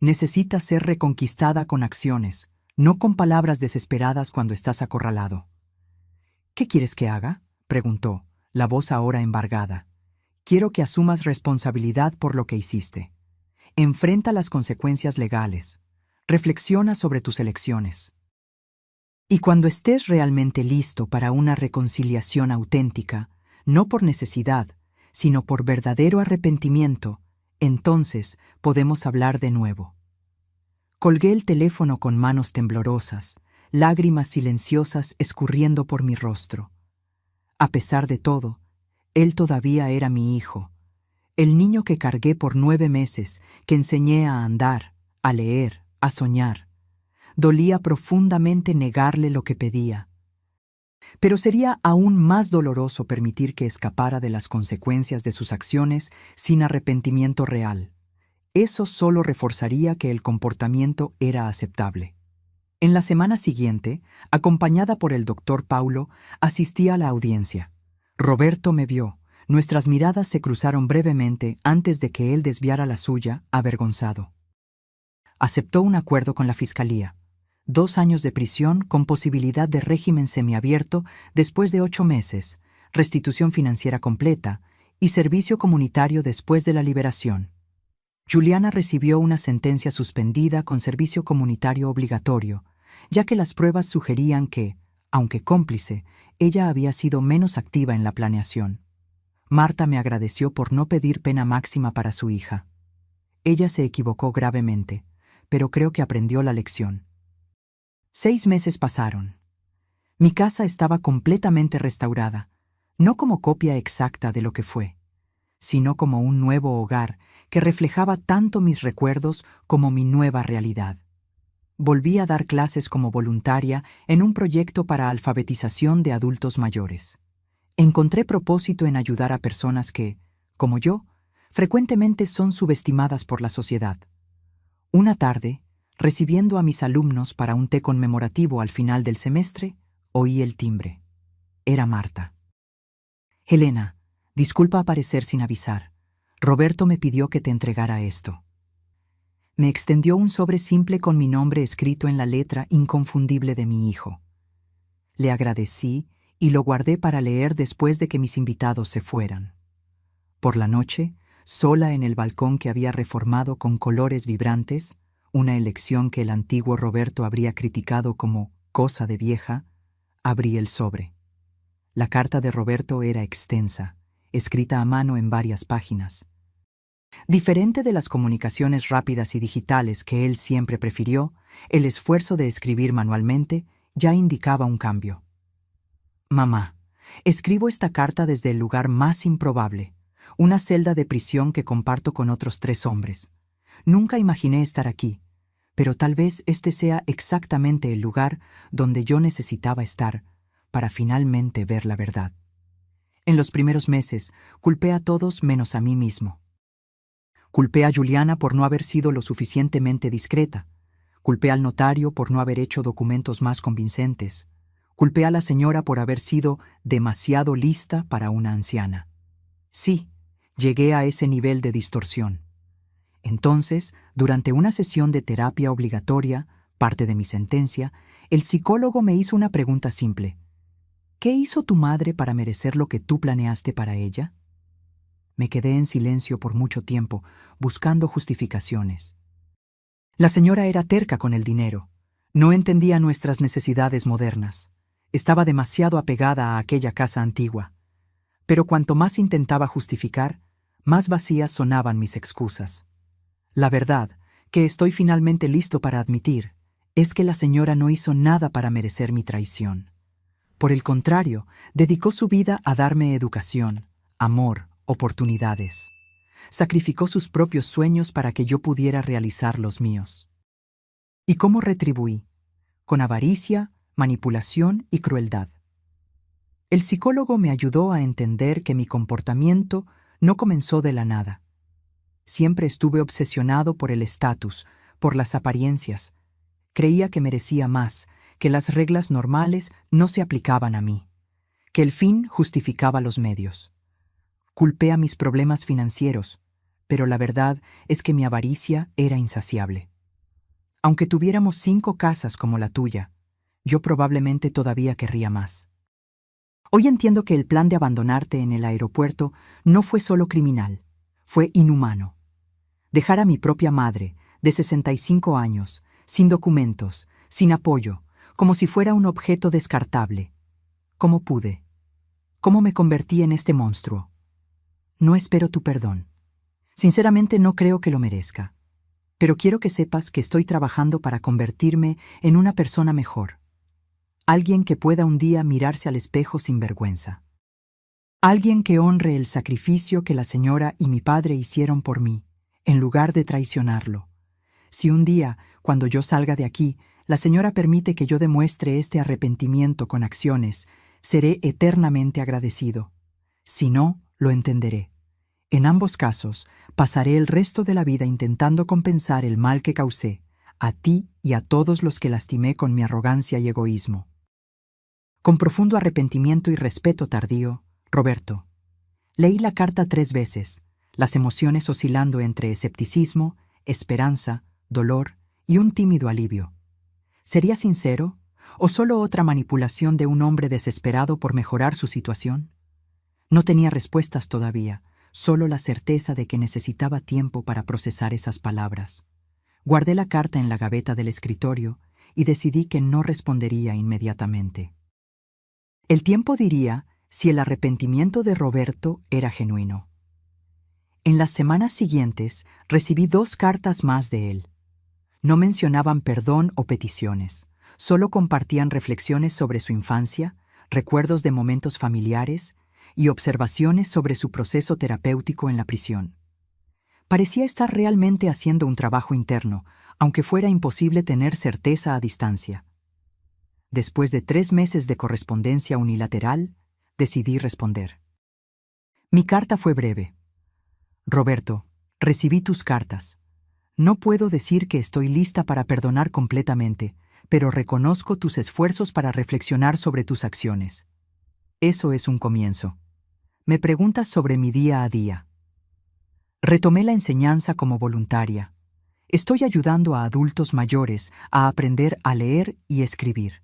Necesita ser reconquistada con acciones, no con palabras desesperadas cuando estás acorralado. ¿Qué quieres que haga?, preguntó, la voz ahora embargada. Quiero que asumas responsabilidad por lo que hiciste. Enfrenta las consecuencias legales. Reflexiona sobre tus elecciones. Y cuando estés realmente listo para una reconciliación auténtica, no por necesidad, sino por verdadero arrepentimiento, entonces podemos hablar de nuevo. Colgué el teléfono con manos temblorosas, lágrimas silenciosas escurriendo por mi rostro. A pesar de todo, él todavía era mi hijo, el niño que cargué por 9 meses, que enseñé a andar, a leer, a soñar. Dolía profundamente negarle lo que pedía. Pero sería aún más doloroso permitir que escapara de las consecuencias de sus acciones sin arrepentimiento real. Eso solo reforzaría que el comportamiento era aceptable. En la semana siguiente, acompañada por el doctor Paulo, asistí a la audiencia. Roberto me vio. Nuestras miradas se cruzaron brevemente antes de que él desviara la suya, avergonzado. Aceptó un acuerdo con la fiscalía. 2 años de prisión con posibilidad de régimen semiabierto después de 8 meses, restitución financiera completa y servicio comunitario después de la liberación. Juliana recibió una sentencia suspendida con servicio comunitario obligatorio, ya que las pruebas sugerían que, aunque cómplice, ella había sido menos activa en la planeación. Marta me agradeció por no pedir pena máxima para su hija. Ella se equivocó gravemente, pero creo que aprendió la lección. 6 meses pasaron. Mi casa estaba completamente restaurada, no como copia exacta de lo que fue, sino como un nuevo hogar que reflejaba tanto mis recuerdos como mi nueva realidad. volví a dar clases como voluntaria en un proyecto para alfabetización de adultos mayores. Encontré propósito en ayudar a personas que, como yo, frecuentemente son subestimadas por la sociedad. Una tarde, recibiendo a mis alumnos para un té conmemorativo al final del semestre, oí el timbre. Era Marta. «Helena, disculpa aparecer sin avisar. Roberto me pidió que te entregara esto». Me extendió un sobre simple con mi nombre escrito en la letra inconfundible de mi hijo. Le agradecí y lo guardé para leer después de que mis invitados se fueran. Por la noche, sola en el balcón que había reformado con colores vibrantes, una elección que el antiguo Roberto habría criticado como cosa de vieja, abrí el sobre. La carta de Roberto era extensa, escrita a mano en varias páginas. Diferente de las comunicaciones rápidas y digitales que él siempre prefirió, el esfuerzo de escribir manualmente ya indicaba un cambio. «Mamá, escribo esta carta desde el lugar más improbable, una celda de prisión que comparto con otros 3 hombres. Nunca imaginé estar aquí, pero tal vez este sea exactamente el lugar donde yo necesitaba estar para finalmente ver la verdad. En los primeros meses, culpé a todos menos a mí mismo. Culpé a Juliana por no haber sido lo suficientemente discreta. Culpé al notario por no haber hecho documentos más convincentes. Culpé a la señora por haber sido demasiado lista para una anciana. Sí, llegué a ese nivel de distorsión. Entonces, durante una sesión de terapia obligatoria, parte de mi sentencia, el psicólogo me hizo una pregunta simple. ¿Qué hizo tu madre para merecer lo que tú planeaste para ella? Me quedé en silencio por mucho tiempo, buscando justificaciones. La señora era terca con el dinero. No entendía nuestras necesidades modernas. Estaba demasiado apegada a aquella casa antigua. Pero cuanto más intentaba justificar, más vacías sonaban mis excusas. La verdad, que estoy finalmente listo para admitir, es que la señora no hizo nada para merecer mi traición. Por el contrario, dedicó su vida a darme educación, amor, oportunidades. Sacrificó sus propios sueños para que yo pudiera realizar los míos. ¿Y cómo retribuí? Con avaricia, manipulación y crueldad. El psicólogo me ayudó a entender que mi comportamiento no comenzó de la nada. Siempre estuve obsesionado por el estatus, por las apariencias. Creía que merecía más, que las reglas normales no se aplicaban a mí, que el fin justificaba los medios. Culpé a mis problemas financieros, pero la verdad es que mi avaricia era insaciable. Aunque tuviéramos 5 casas como la tuya, yo probablemente todavía querría más. Hoy entiendo que el plan de abandonarte en el aeropuerto no fue solo criminal, fue inhumano. Dejar a mi propia madre, de 65 años, sin documentos, sin apoyo, como si fuera un objeto descartable. ¿Cómo pude? ¿Cómo me convertí en este monstruo? No espero tu perdón. Sinceramente no creo que lo merezca. Pero quiero que sepas que estoy trabajando para convertirme en una persona mejor. Alguien que pueda un día mirarse al espejo sin vergüenza. Alguien que honre el sacrificio que la señora y mi padre hicieron por mí, en lugar de traicionarlo. Si un día, cuando yo salga de aquí, la señora permite que yo demuestre este arrepentimiento con acciones, seré eternamente agradecido. Si no, lo entenderé. En ambos casos, pasaré el resto de la vida intentando compensar el mal que causé, a ti y a todos los que lastimé con mi arrogancia y egoísmo. Con profundo arrepentimiento y respeto tardío, Roberto. Leí la carta 3 veces, las emociones oscilando entre escepticismo, esperanza, dolor y un tímido alivio. ¿Sería sincero o solo otra manipulación de un hombre desesperado por mejorar su situación? No tenía respuestas todavía, solo la certeza de que necesitaba tiempo para procesar esas palabras. Guardé la carta en la gaveta del escritorio y decidí que no respondería inmediatamente. El tiempo diría si el arrepentimiento de Roberto era genuino. En las semanas siguientes recibí 2 cartas más de él. No mencionaban perdón o peticiones, solo compartían reflexiones sobre su infancia, recuerdos de momentos familiares y observaciones sobre su proceso terapéutico en la prisión. Parecía estar realmente haciendo un trabajo interno, aunque fuera imposible tener certeza a distancia. Después de 3 meses de correspondencia unilateral, decidí responder. Mi carta fue breve. Roberto, recibí tus cartas. No puedo decir que estoy lista para perdonar completamente, pero reconozco tus esfuerzos para reflexionar sobre tus acciones. Eso es un comienzo. Me preguntas sobre mi día a día. Retomé la enseñanza como voluntaria. Estoy ayudando a adultos mayores a aprender a leer y escribir.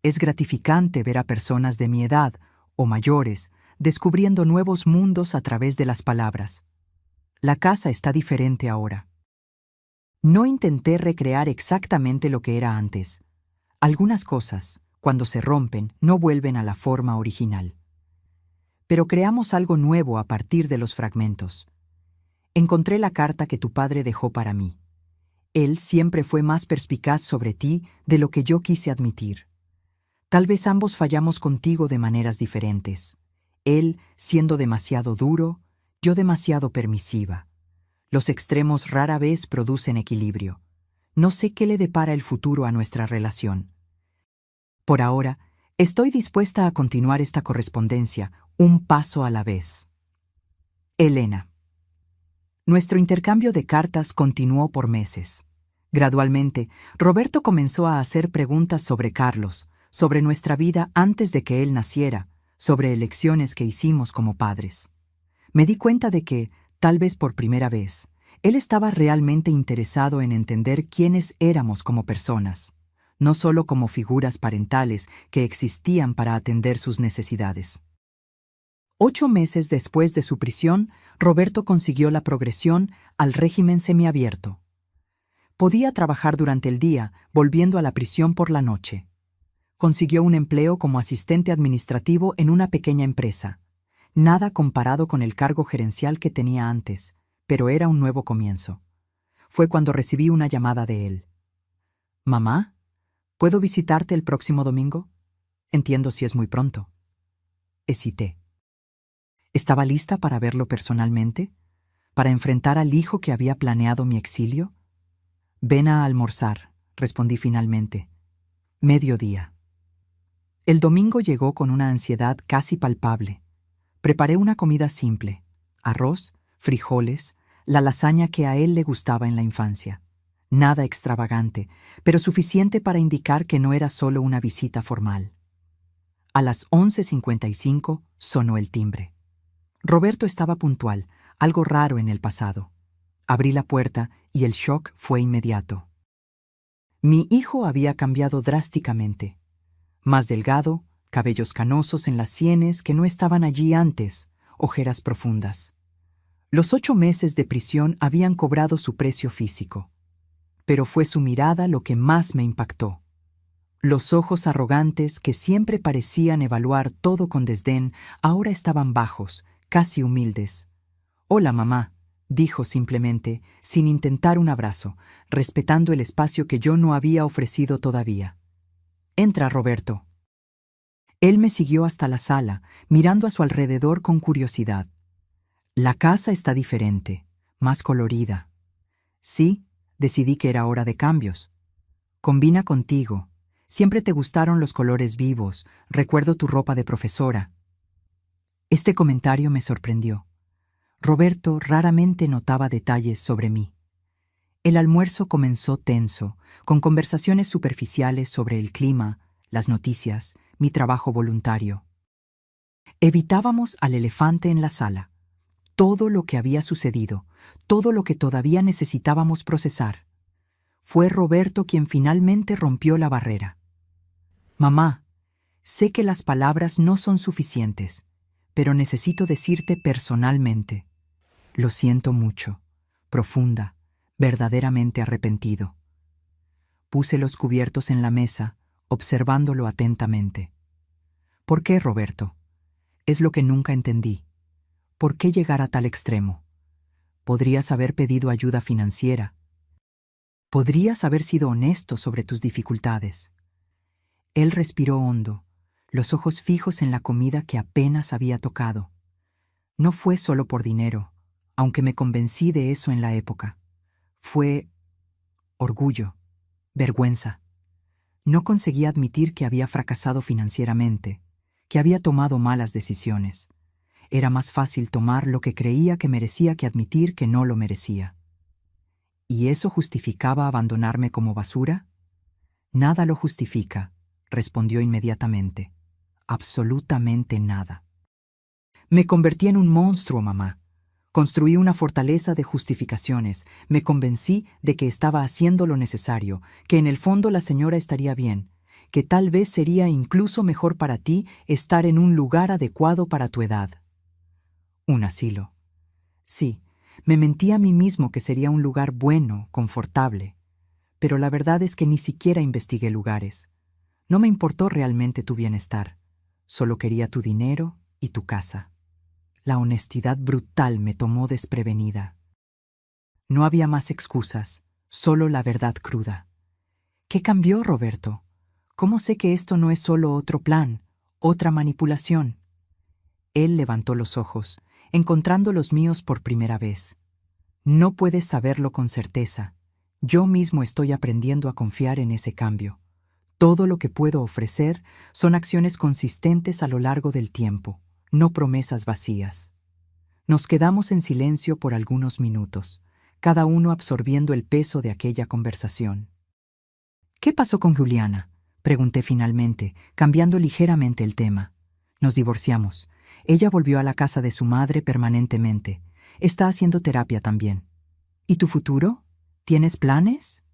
Es gratificante ver a personas de mi edad, o mayores, descubriendo nuevos mundos a través de las palabras. La casa está diferente ahora. No intenté recrear exactamente lo que era antes. Algunas cosas, cuando se rompen, no vuelven a la forma original. Pero creamos algo nuevo a partir de los fragmentos. Encontré la carta que tu padre dejó para mí. Él siempre fue más perspicaz sobre ti de lo que yo quise admitir. Tal vez ambos fallamos contigo de maneras diferentes. Él siendo demasiado duro, yo demasiado permisiva. Los extremos rara vez producen equilibrio. No sé qué le depara el futuro a nuestra relación. Por ahora, estoy dispuesta a continuar esta correspondencia, un paso a la vez. Elena. Nuestro intercambio de cartas continuó por meses. Gradualmente, Roberto comenzó a hacer preguntas sobre Carlos, sobre nuestra vida antes de que él naciera, sobre elecciones que hicimos como padres. Me di cuenta de que, tal vez por primera vez, él estaba realmente interesado en entender quiénes éramos como personas, no solo como figuras parentales que existían para atender sus necesidades. 8 meses después de su prisión, Roberto consiguió la progresión al régimen semiabierto. Podía trabajar durante el día, volviendo a la prisión por la noche. Consiguió un empleo como asistente administrativo en una pequeña empresa. Nada comparado con el cargo gerencial que tenía antes, pero era un nuevo comienzo. Fue cuando recibí una llamada de él. «Mamá, ¿puedo visitarte el próximo domingo? Entiendo si es muy pronto». Hesité. ¿Estaba lista para verlo personalmente? ¿Para enfrentar al hijo que había planeado mi exilio? «Ven a almorzar», respondí finalmente. Mediodía. El domingo llegó con una ansiedad casi palpable. Preparé una comida simple: arroz, frijoles, la lasaña que a él le gustaba en la infancia. Nada extravagante, pero suficiente para indicar que no era solo una visita formal. A las 11:55 sonó el timbre. Roberto estaba puntual, algo raro en el pasado. Abrí la puerta y el shock fue inmediato. Mi hijo había cambiado drásticamente. Más delgado, cabellos canosos en las sienes que no estaban allí antes, ojeras profundas. Los 8 meses de prisión habían cobrado su precio físico. Pero fue su mirada lo que más me impactó. Los ojos arrogantes que siempre parecían evaluar todo con desdén, ahora estaban bajos, casi humildes. «Hola, mamá», dijo simplemente, sin intentar un abrazo, respetando el espacio que yo no había ofrecido todavía. «Entra, Roberto». Él me siguió hasta la sala, mirando a su alrededor con curiosidad. La casa está diferente, más colorida. Sí, decidí que era hora de cambios. Combina contigo. Siempre te gustaron los colores vivos. Recuerdo tu ropa de profesora. Este comentario me sorprendió. Roberto raramente notaba detalles sobre mí. El almuerzo comenzó tenso, con conversaciones superficiales sobre el clima, las noticias, mi trabajo voluntario. Evitábamos al elefante en la sala. Todo lo que había sucedido, todo lo que todavía necesitábamos procesar. Fue Roberto quien finalmente rompió la barrera. «Mamá, sé que las palabras no son suficientes, pero necesito decirte personalmente. Lo siento mucho, profunda, verdaderamente arrepentido». Puse los cubiertos en la mesa, observándolo atentamente. «¿Por qué, Roberto?» Es lo que nunca entendí. ¿Por qué llegar a tal extremo? Podrías haber pedido ayuda financiera. Podrías haber sido honesto sobre tus dificultades. Él respiró hondo, los ojos fijos en la comida que apenas había tocado. No fue solo por dinero, aunque me convencí de eso en la época. Fue orgullo, vergüenza. No conseguía admitir que había fracasado financieramente, que había tomado malas decisiones. Era más fácil tomar lo que creía que merecía que admitir que no lo merecía. ¿Y eso justificaba abandonarme como basura? Nada lo justifica, respondió inmediatamente. Absolutamente nada. Me convertí en un monstruo, mamá. Construí una fortaleza de justificaciones. Me convencí de que estaba haciendo lo necesario, que en el fondo la señora estaría bien, que tal vez sería incluso mejor para ti estar en un lugar adecuado para tu edad. Un asilo. Sí, me mentí a mí mismo que sería un lugar bueno, confortable. Pero la verdad es que ni siquiera investigué lugares. No me importó realmente tu bienestar. Solo quería tu dinero y tu casa. La honestidad brutal me tomó desprevenida. No había más excusas, solo la verdad cruda. ¿Qué cambió, Roberto? ¿Cómo sé que esto no es solo otro plan, otra manipulación? Él levantó los ojos, encontrando los míos por primera vez. No puedes saberlo con certeza. Yo mismo estoy aprendiendo a confiar en ese cambio. Todo lo que puedo ofrecer son acciones consistentes a lo largo del tiempo, no promesas vacías. Nos quedamos en silencio por algunos minutos, cada uno absorbiendo el peso de aquella conversación. ¿Qué pasó con Juliana?, pregunté finalmente, cambiando ligeramente el tema. Nos divorciamos. Ella volvió a la casa de su madre permanentemente. Está haciendo terapia también. ¿Y tu futuro? ¿Tienes planes?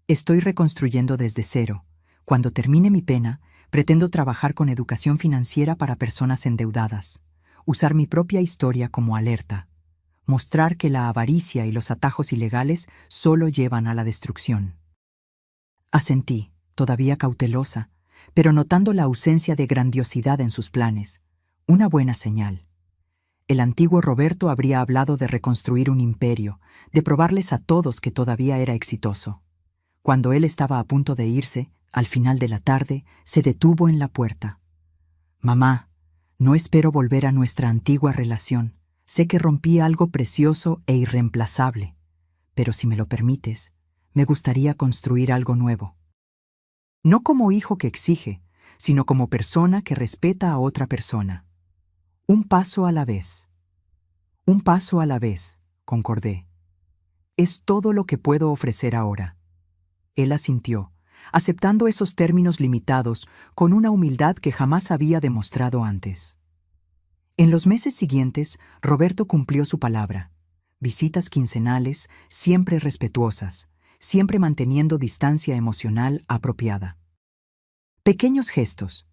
Estoy reconstruyendo desde cero. Cuando termine mi pena, pretendo trabajar con educación financiera para personas endeudadas, usar mi propia historia como alerta, mostrar que la avaricia y los atajos ilegales solo llevan a la destrucción. Asentí, todavía cautelosa, pero notando la ausencia de grandiosidad en sus planes. Una buena señal. El antiguo Roberto habría hablado de reconstruir un imperio, de probarles a todos que todavía era exitoso. Cuando él estaba a punto de irse, al final de la tarde, se detuvo en la puerta. «Mamá, no espero volver a nuestra antigua relación. Sé que rompí algo precioso e irreemplazable, pero si me lo permites, me gustaría construir algo nuevo. No como hijo que exige, sino como persona que respeta a otra persona. Un paso a la vez». «Un paso a la vez», concordé. «Es todo lo que puedo ofrecer ahora». Él asintió, aceptando esos términos limitados con una humildad que jamás había demostrado antes. En los meses siguientes, Roberto cumplió su palabra. Visitas quincenales, siempre respetuosas, siempre manteniendo distancia emocional apropiada. Pequeños gestos.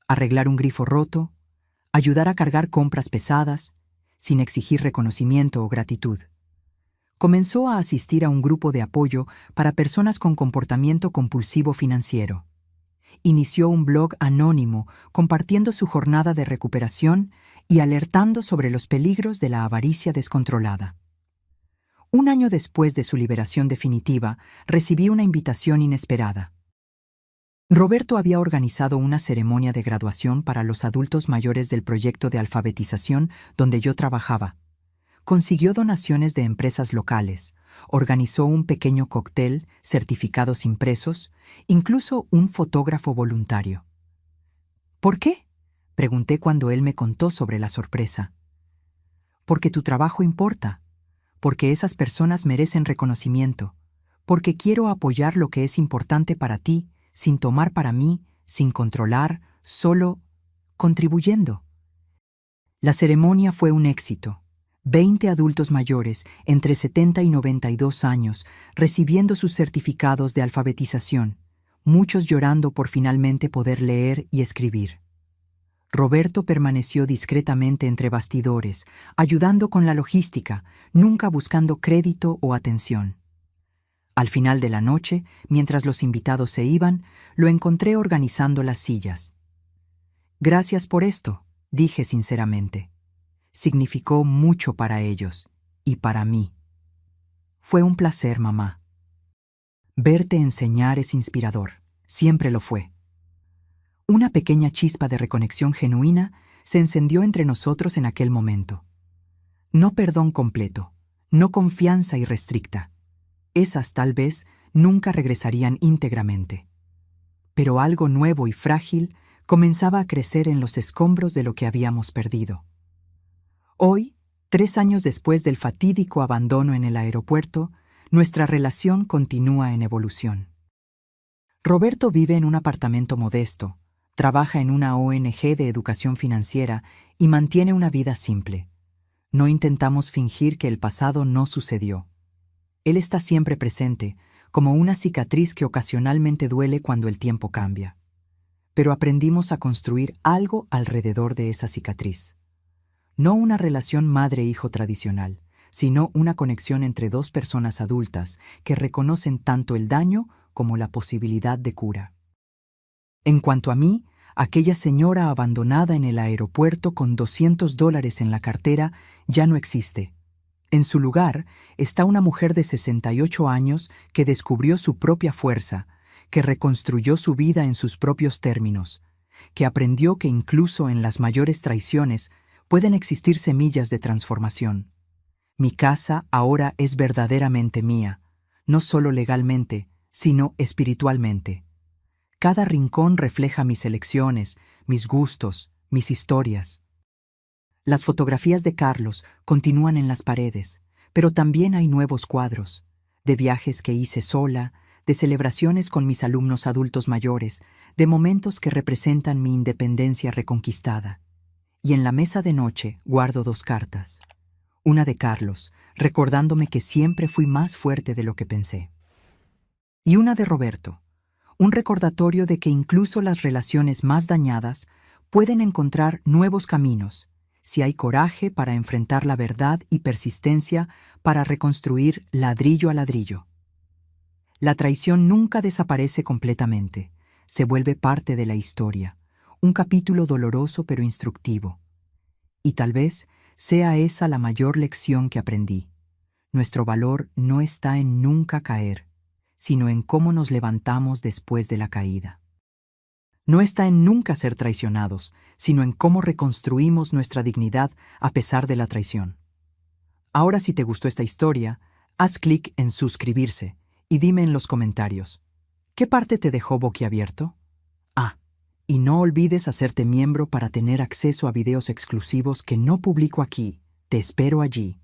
Arreglar un grifo roto, ayudar a cargar compras pesadas, sin exigir reconocimiento o gratitud. Comenzó a asistir a un grupo de apoyo para personas con comportamiento compulsivo financiero. Inició un blog anónimo compartiendo su jornada de recuperación y alertando sobre los peligros de la avaricia descontrolada. Un año después de su liberación definitiva, recibí una invitación inesperada. Roberto había organizado una ceremonia de graduación para los adultos mayores del proyecto de alfabetización donde yo trabajaba. Consiguió donaciones de empresas locales, organizó un pequeño cóctel, certificados impresos, incluso un fotógrafo voluntario. ¿Por qué?, pregunté cuando él me contó sobre la sorpresa. Porque tu trabajo importa, porque esas personas merecen reconocimiento, porque quiero apoyar lo que es importante para ti, sin tomar para mí, sin controlar, solo contribuyendo. La ceremonia fue un éxito. 20 adultos mayores, entre 70 y 92 años, recibiendo sus certificados de alfabetización, muchos llorando por finalmente poder leer y escribir. Roberto permaneció discretamente entre bastidores, ayudando con la logística, nunca buscando crédito o atención. Al final de la noche, mientras los invitados se iban, lo encontré organizando las sillas. «Gracias por esto», dije sinceramente. Significó mucho para ellos y para mí. «Fue un placer, mamá». Verte enseñar es inspirador, siempre lo fue. Una pequeña chispa de reconexión genuina se encendió entre nosotros en aquel momento. No perdón completo, no confianza irrestricta. Esas, tal vez, nunca regresarían íntegramente. Pero algo nuevo y frágil comenzaba a crecer en los escombros de lo que habíamos perdido. Hoy, 3 años después del fatídico abandono en el aeropuerto, nuestra relación continúa en evolución. Roberto vive en un apartamento modesto, trabaja en una ONG de educación financiera y mantiene una vida simple. No intentamos fingir que el pasado no sucedió. Él está siempre presente, como una cicatriz que ocasionalmente duele cuando el tiempo cambia. Pero aprendimos a construir algo alrededor de esa cicatriz. No una relación madre-hijo tradicional, sino una conexión entre dos personas adultas que reconocen tanto el daño como la posibilidad de cura. En cuanto a mí, aquella señora abandonada en el aeropuerto con $200 en la cartera ya no existe. En su lugar está una mujer de 68 años que descubrió su propia fuerza, que reconstruyó su vida en sus propios términos, que aprendió que incluso en las mayores traiciones pueden existir semillas de transformación. Mi casa ahora es verdaderamente mía, no solo legalmente, sino espiritualmente. Cada rincón refleja mis elecciones, mis gustos, mis historias. Las fotografías de Carlos continúan en las paredes, pero también hay nuevos cuadros, de viajes que hice sola, de celebraciones con mis alumnos adultos mayores, de momentos que representan mi independencia reconquistada. Y en la mesa de noche guardo 2 cartas. Una de Carlos, recordándome que siempre fui más fuerte de lo que pensé. Y una de Roberto, un recordatorio de que incluso las relaciones más dañadas pueden encontrar nuevos caminos, si hay coraje para enfrentar la verdad y persistencia para reconstruir ladrillo a ladrillo. La traición nunca desaparece completamente, se vuelve parte de la historia, un capítulo doloroso pero instructivo. Y tal vez sea esa la mayor lección que aprendí. Nuestro valor no está en nunca caer, sino en cómo nos levantamos después de la caída. No está en nunca ser traicionados, sino en cómo reconstruimos nuestra dignidad a pesar de la traición. Ahora, si te gustó esta historia, haz clic en suscribirse y dime en los comentarios, ¿qué parte te dejó boquiabierto? Y no olvides hacerte miembro para tener acceso a videos exclusivos que no publico aquí. Te espero allí.